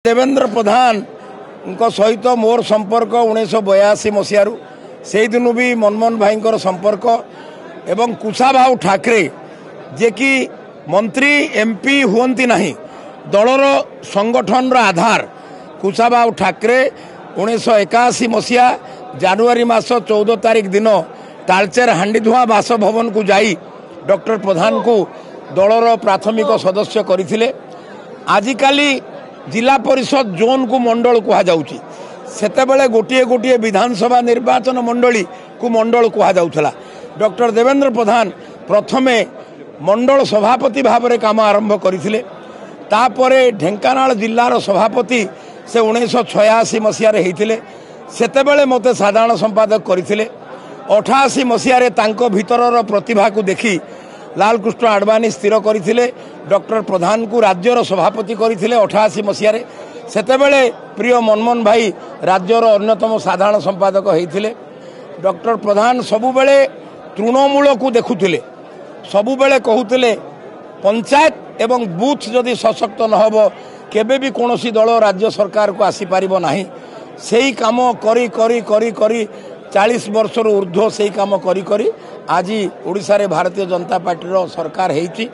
देवेंद्र प्रधान सहित मोर संपर्क 1982 मसीह से दिन भी मनमोहन भाई संपर्क एवं कुशाभाऊ ठाकरे जे कि मंत्री एमपी हुंती नहीं दलर संगठन आधार कुशाभाऊ ठाकरे 1981 मसीहा जनवरी मास 14 तारिख दिन तालचेर हांडीधुआ बासभवन को जाई डॉक्टर प्रधान को दलर प्राथमिक सदस्य करथिले। आजिकाली जिला परिषद जोन को मंडल कह जाते गोटे गोटे विधानसभा निर्वाचन मंडली को मंडल कह जाऊला। डॉक्टर देवेंद्र प्रधान प्रथमे मंडल सभापति भाव में काम आरंभ करथिले। तापरे ढेंकानाल जिलार सभापति से 1986 मसीह सेतेबेले मते साधारण संपादक करथिले। 88 मसीह तांको भीतरर प्रतिभा को देखी लालकृष्ण आडवाणी स्थिर करथिले डॉक्टर प्रधान को राज्यर सभापति करथिले। 88 मसीह सेतेबेले प्रिय मनमोहन भाई राज्यर अन्यतम साधारण संपादक होइथिले। डॉक्टर प्रधान सबुबेले तृणमूल को देखुथिले, सबुबेले कहूथिले पंचायत एवं बूथ जदि सशक्त न हो केबे भी कोनोसी दल राज्य सरकार को आसी पारिबो नाही। सेही काम करी करी करी करी 40 वर्षर ऊर्ध्व से काम करी करी आज ओडिशा रे भारतीय जनता पार्टी सरकार हेची।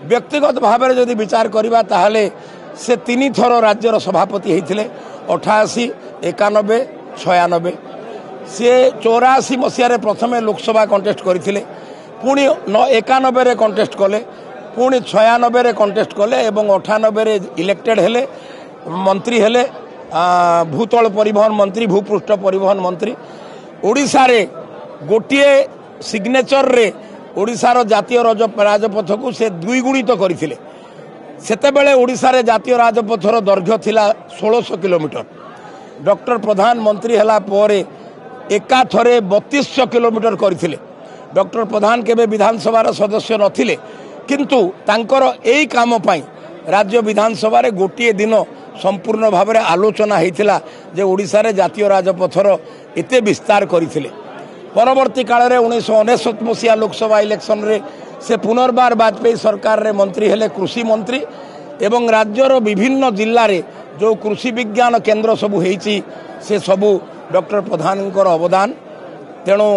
व्यक्तिगत भाव में जदि विचार करबा ताहले से 3 थर राज्यर सभापति होते 88, 91, 96। से 84 मसीह प्रथमे लोकसभा कंटेस्ट करथिले, पुणी 91 रे कंटेस्ट कले, पुणी 96 रे कंटेस्ट कले एवं 98 रे इलेक्टेड हेले, मंत्री हेले, भूतल परिवहन मंत्री, भूपृष्ठ परिवहन मंत्री। ओडिशा रे गोटे सिग्नेचर रे ओडिशार जातीय राजपथ को से द्विगुणित करथिले। सेतेबेले ओडिशा रे जातीय राजपथर दैर्घ्य थिला 1600 किलोमीटर। डॉक्टर प्रधान मंत्री हला परे एका थरे 3200 किलोमीटर करथिले। डॉक्टर प्रधान केबे विधानसभा सदस्य नथिले, किंतु तांकर एई काम पई राज्य विधानसभा रे गोटे दिन संपूर्ण भाव में आलोचना होता जे ओडिशा रे जातीय राजपथर एते विस्तार करथिले। परवर्ती काल रे 1999 मसीहा लोकसभा इलेक्शन रे से पुनर्बार वाजपेयी सरकार रे मंत्री हेले कृषि मंत्री एवं राज्यर विभिन्न जिल्ला रे जो कृषि विज्ञान केन्द्र सबू हेची से सबू डॉक्टर प्रधान अवदान। तेणु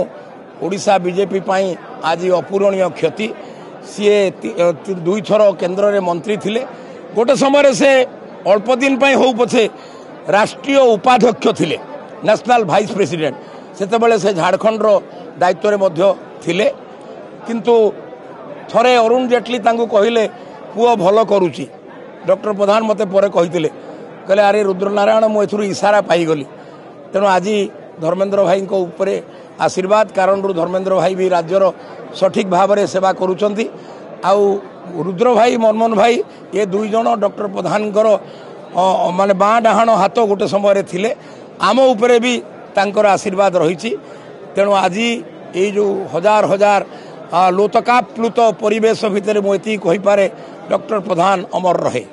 ओडिशा बीजेपी पाई आज अपूरणीय क्षति। सीए 2 थर केन्द्र रे मंत्री थिले। गोटे समय से अल्प दिन पाई हो पछे राष्ट्रीय उपाध्यक्ष थिले, नेशनल वाइस प्रेसिडेंट। सेतेबेले से झारखंड रो दायित्व रे मध्य थिले, किंतु थरे अरुण जेटली तांको कहिले पुओ भलो करूची। डॉक्टर प्रधान मते परे कहिथिले, कहले अरे रुद्रनारायण मु एथुरु इशारा पाई गली। तेणु आज धर्मेंद्र भाई को ऊपरे आशीर्वाद कारण धर्मेंद्र भाई भी राज्यर सठिक भाव में सेवा करुचंती। आउ रुद्र भाई मनमोहन भाई ये 2 जन डॉक्टर प्रधान माने बाँ डाहाण हाथ गोटे समय थिले। आम उपरे भी तांकर आशीर्वाद रही। तेणु आज ये जो हजार हजार लोतकाप्लुत परिवेश भितर मुझे कहीपे डॉक्टर प्रधान अमर रहे।